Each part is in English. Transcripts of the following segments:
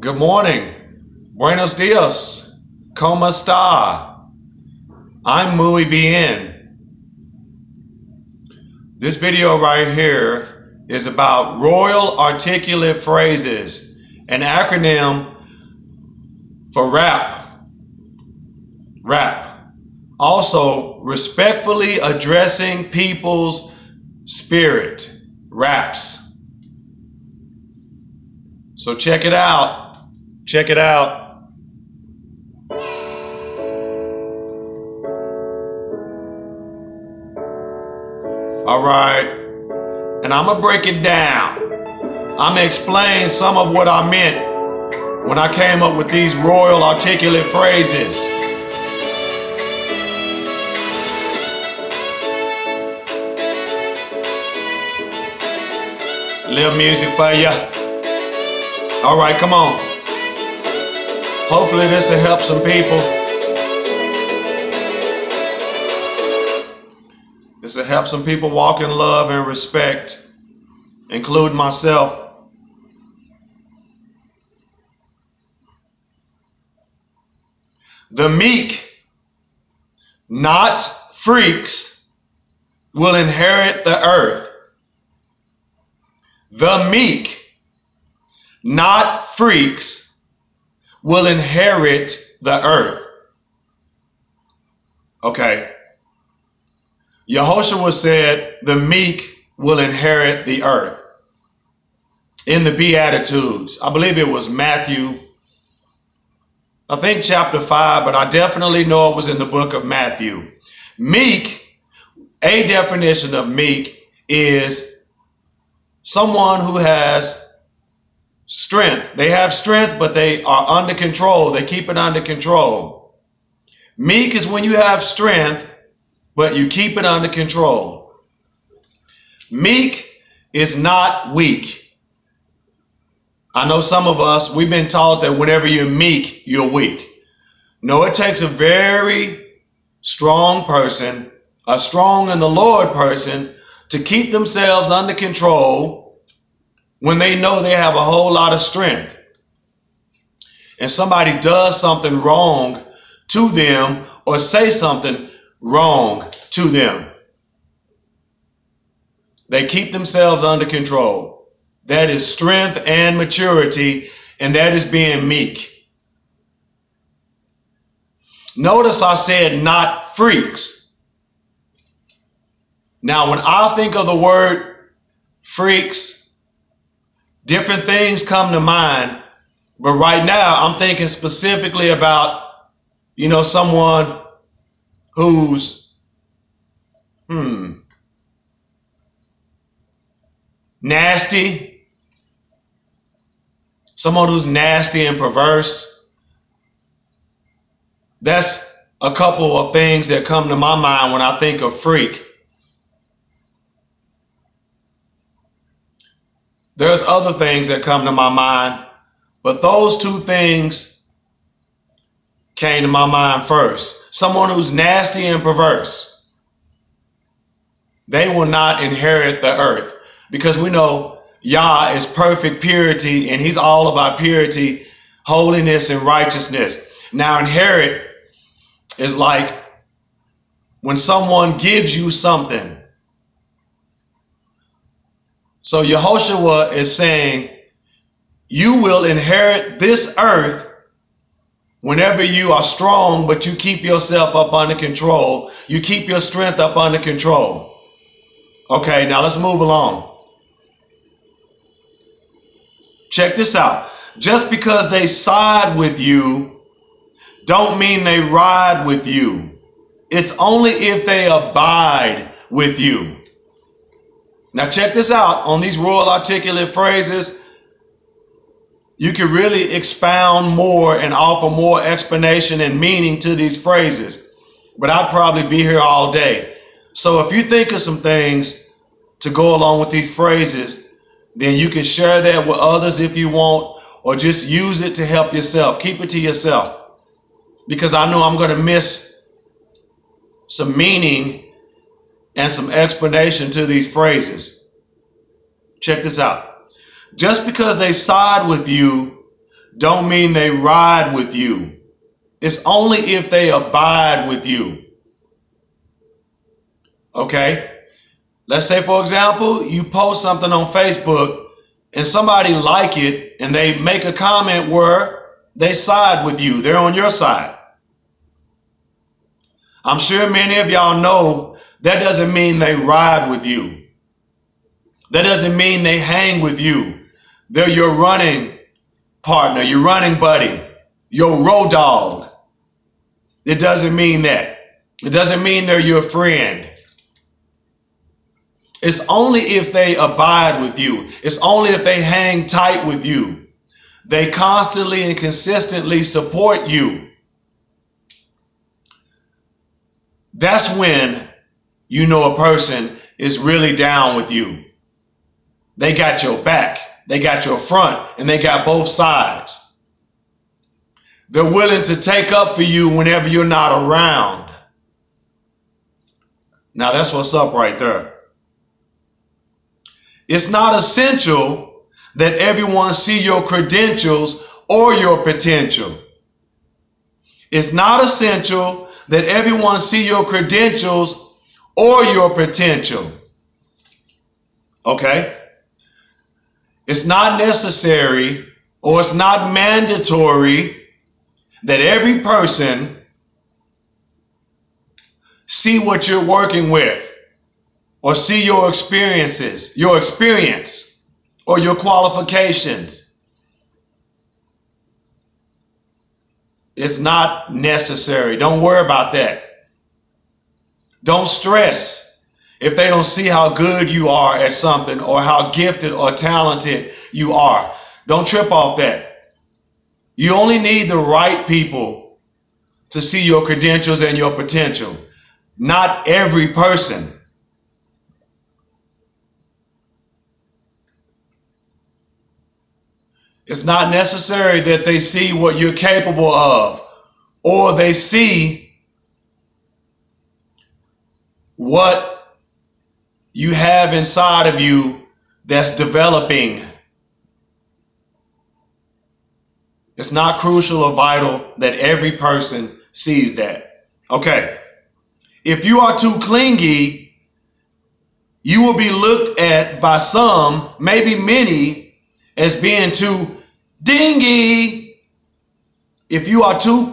Good morning. Buenos dias. ¿Cómo está? I'm muy bien. This video right here is about Royal Articulate Phrases, an acronym for RAP. RAP. Also, respectfully addressing people's spirit. RAPs. So check it out. Check it out. All right. And I'm going to break it down. I'm going to explain some of what I meant when I came up with these Royal Articulate Phrases. Little music for you. All right, come on. Hopefully this will help some people. This will help some people walk in love and respect, including myself. The meek, not freaks, will inherit the earth. The meek, not freaks, will inherit the earth. Okay. Yehoshua said the meek will inherit the earth. In the Beatitudes, I believe it was Matthew, I think chapter 5, but I definitely know it was in the book of Matthew. Meek, a definition of meek is someone who has strength. They have strength, but they are under control. They keep it under control. Meek is when you have strength, but you keep it under control. Meek is not weak. I know some of us, we've been taught that whenever you're meek, you're weak. No, it takes a very strong person, a strong in the Lord person, to keep themselves under control when they know they have a whole lot of strength. And somebody does something wrong to them or say something wrong to them. They keep themselves under control. That is strength and maturity, and that is being meek. Notice I said not freaks. Now, when I think of the word freaks, different things come to mind. But right now, I'm thinking specifically about, someone who's, nasty. Someone who's nasty and perverse. That's a couple of things that come to my mind when I think of freak. There's other things that come to my mind, but those two things came to my mind first. Someone who's nasty and perverse. They will not inherit the earth, because we know Yah is perfect purity, and he's all about purity, holiness, and righteousness. Now, inherit is like when someone gives you something. So Yehoshua is saying, you will inherit this earth whenever you are strong, but you keep yourself up under control. You keep your strength up under control. Okay, now let's move along. Check this out. Just because they side with you, don't mean they ride with you. It's only if they abide with you. Now check this out. On these Royal Articulate Phrases, you can really expound more and offer more explanation and meaning to these phrases. But I'd probably be here all day. So if you think of some things to go along with these phrases, then you can share that with others if you want, or just use it to help yourself. Keep it to yourself, because I know I'm going to miss some meaning and some explanation to these phrases. Check this out. Just because they side with you, don't mean they ride with you. It's only if they abide with you. Okay? Let's say, for example, you post something on Facebook and somebody like it and they make a comment where they side with you. They're on your side. I'm sure many of y'all know that doesn't mean they ride with you. That doesn't mean they hang with you. They're your running partner, your running buddy, your road dog. It doesn't mean that. It doesn't mean they're your friend. It's only if they abide with you. It's only if they hang tight with you. They constantly and consistently support you. That's when you know a person is really down with you. They got your back, they got your front, and they got both sides. They're willing to take up for you whenever you're not around. Now that's what's up right there. It's not essential that everyone see your credentials or your potential. It's not essential that everyone see your credentials or your potential. Okay? It's not necessary or it's not mandatory that every person see what you're working with or see your experiences, your experience or your qualifications. It's not necessary. Don't worry about that. Don't stress if they don't see how good you are at something or how gifted or talented you are. Don't trip off that. You only need the right people to see your credentials and your potential. Not every person. It's not necessary that they see what you're capable of or they see what you have inside of you that's developing. It's not crucial or vital that every person sees that. Okay. If you are too clingy, you will be looked at by some, maybe many, as being too dingy. If you are too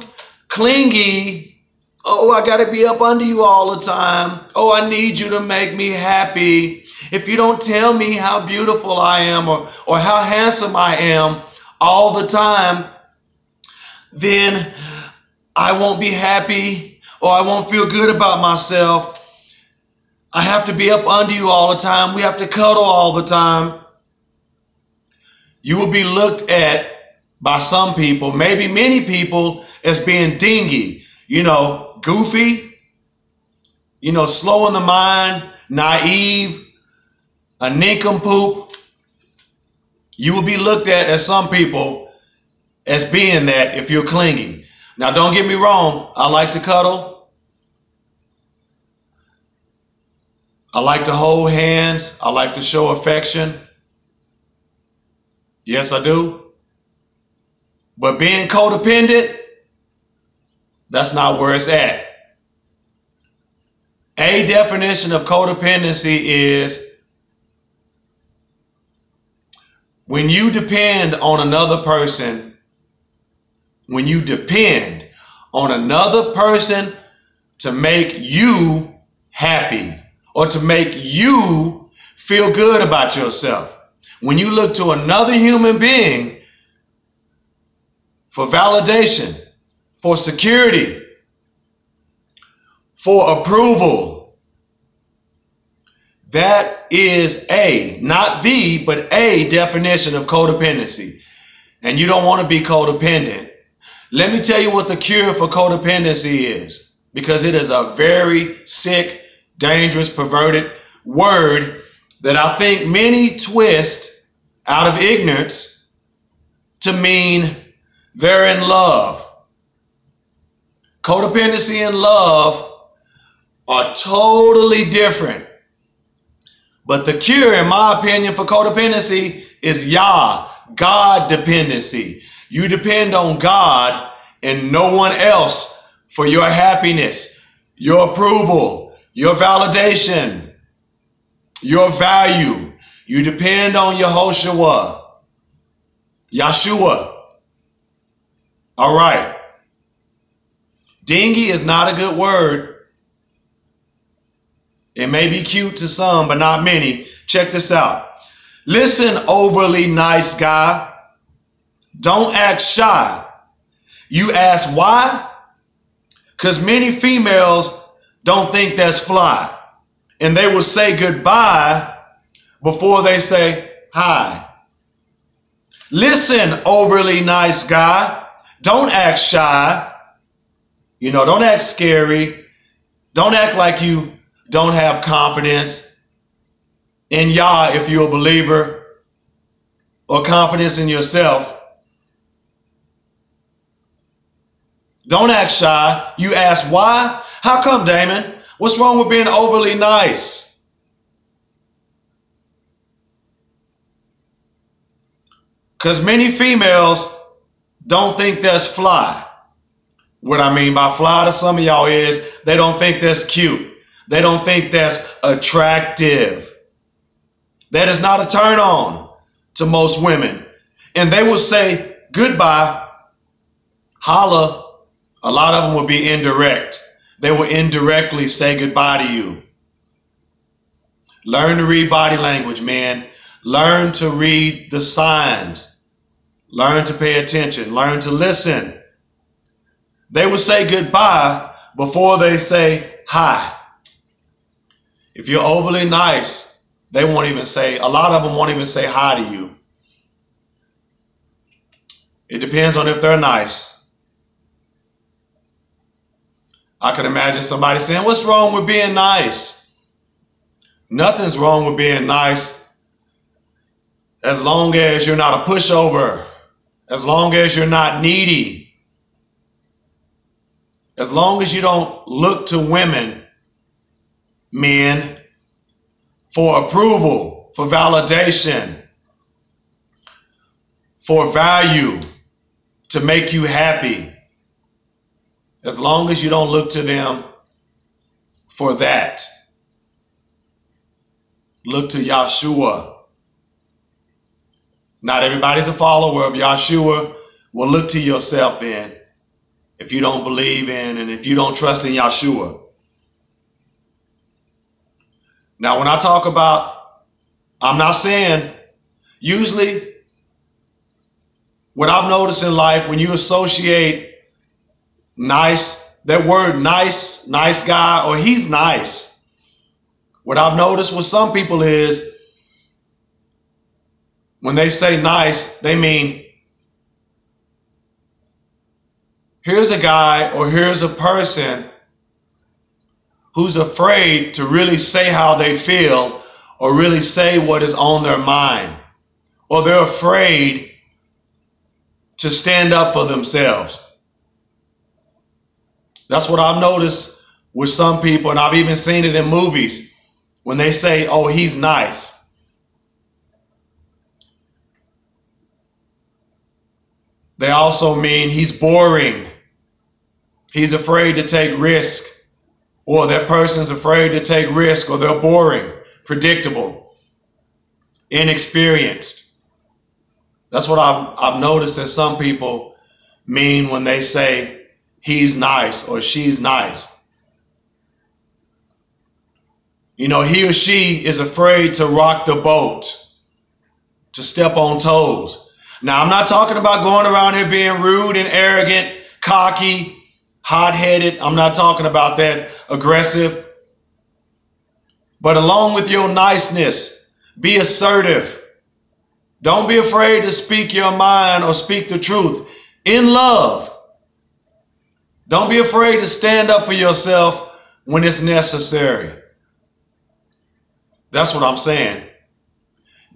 clingy, oh, I got to be up under you all the time. Oh, I need you to make me happy. If you don't tell me how beautiful I am or how handsome I am all the time, then I won't be happy or I won't feel good about myself. I have to be up under you all the time. We have to cuddle all the time. You will be looked at by some people, maybe many people, as being dingy, goofy, slow in the mind, naive, a nincompoop. You will be looked at as some people as being that if you're clingy. Now, don't get me wrong. I like to cuddle. I like to hold hands. I like to show affection. Yes, I do. But being codependent, that's not where it's at. A definition of codependency is when you depend on another person, when you depend on another person to make you happy or to make you feel good about yourself. When you look to another human being for validation, for security, for approval, that is not the, but a definition of codependency. And you don't want to be codependent. Let me tell you what the cure for codependency is, because it is a very sick, dangerous, perverted word that I think many twist out of ignorance to mean they're in love. Codependency and love are totally different. But the cure, in my opinion, for codependency is God dependency. You depend on God and no one else for your happiness, your approval, your validation, your value. You depend on Yeshua. All right. Dingy is not a good word. It may be cute to some, but not many. Check this out. Listen, overly nice guy. Don't act shy. You ask why? Because many females don't think that's fly. And they will say goodbye before they say hi. Listen, overly nice guy. Don't act shy. Don't act scary. Don't act like you don't have confidence in Yah if you're a believer, or confidence in yourself. Don't act shy. You ask why? How come, Damon? What's wrong with being overly nice? Because many females don't think that's fly. What I mean by fly to some of y'all is they don't think that's cute. They don't think that's attractive. That is not a turn on to most women. And they will say goodbye, holla. A lot of them will be indirect. They will indirectly say goodbye to you. Learn to read body language, man. Learn to read the signs. Learn to pay attention. Learn to listen. They will say goodbye before they say hi. If you're overly nice, they won't even say, a lot of them won't even say hi to you. It depends on if they're nice. I can imagine somebody saying, what's wrong with being nice? Nothing's wrong with being nice as long as you're not a pushover, as long as you're not needy, as long as you don't look to women, men, for approval, for validation, for value, to make you happy. As long as you don't look to them for that. Look to Yeshua. Not everybody's a follower of Yeshua. Well, look to yourself then. If you don't believe in and if you don't trust in Yeshua. Now, when I talk about, I'm not saying, usually what I've noticed in life, when you associate nice, that word nice, nice guy, or he's nice. What I've noticed with some people is when they say nice, they mean here's a guy or here's a person who's afraid to really say how they feel or really say what is on their mind. Or they're afraid to stand up for themselves. That's what I've noticed with some people, and I've even seen it in movies when they say, oh, he's nice. They also mean he's boring. He's afraid to take risk, or that person's afraid to take risk, or they're boring, predictable, inexperienced. That's what I've noticed that some people mean when they say, he's nice or she's nice. He or she is afraid to rock the boat, to step on toes. Now, I'm not talking about going around here being rude and arrogant, cocky, hot-headed. I'm not talking about that, aggressive. But along with your niceness, be assertive. Don't be afraid to speak your mind or speak the truth in love. Don't be afraid to stand up for yourself when it's necessary. That's what I'm saying.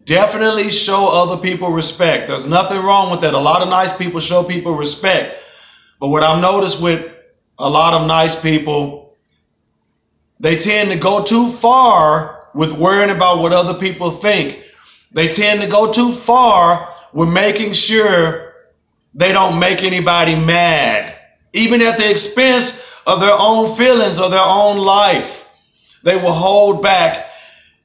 Definitely show other people respect. There's nothing wrong with that. A lot of nice people show people respect. But what I've noticed with a lot of nice people, they tend to go too far with worrying about what other people think. They tend to go too far with making sure They don't make anybody mad, even at the expense of their own feelings or their own life. They will hold back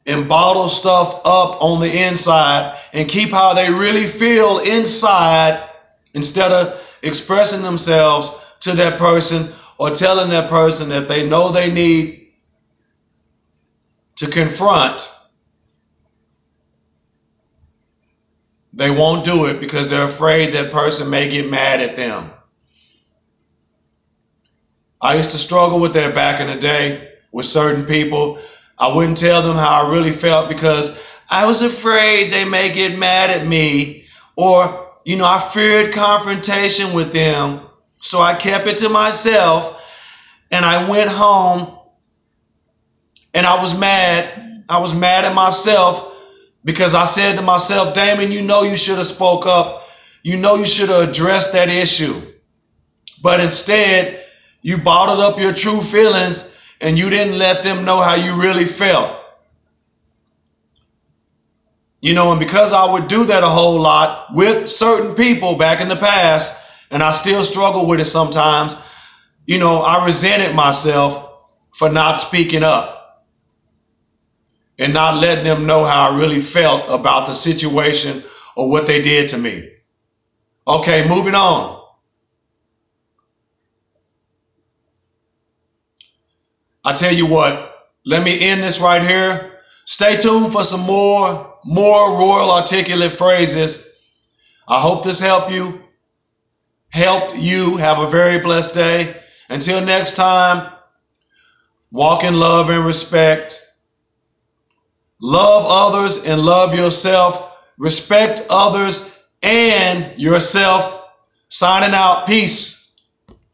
and bottle stuff up on the inside and keep how they really feel inside instead of expressing themselves to that person or telling that person that they know they need to confront. They won't do it because they're afraid that person may get mad at them. I used to struggle with that back in the day with certain people. I wouldn't tell them how I really felt because I was afraid they may get mad at me, or, I feared confrontation with them. So I kept it to myself, and I went home and I was mad. I was mad at myself because I said to myself, Damon, you should have spoke up. You should have addressed that issue. But instead, you bottled up your true feelings and you didn't let them know how you really felt. And because I would do that a whole lot with certain people back in the past, and I still struggle with it sometimes, I resented myself for not speaking up and not letting them know how I really felt about the situation or what they did to me. Okay, moving on. I tell you what, let me end this right here. Stay tuned for some more royal articulate phrases. I hope this helped you. Have a very blessed day. Until next time, walk in love and respect. Love others and love yourself. Respect others and yourself. Signing out. Peace.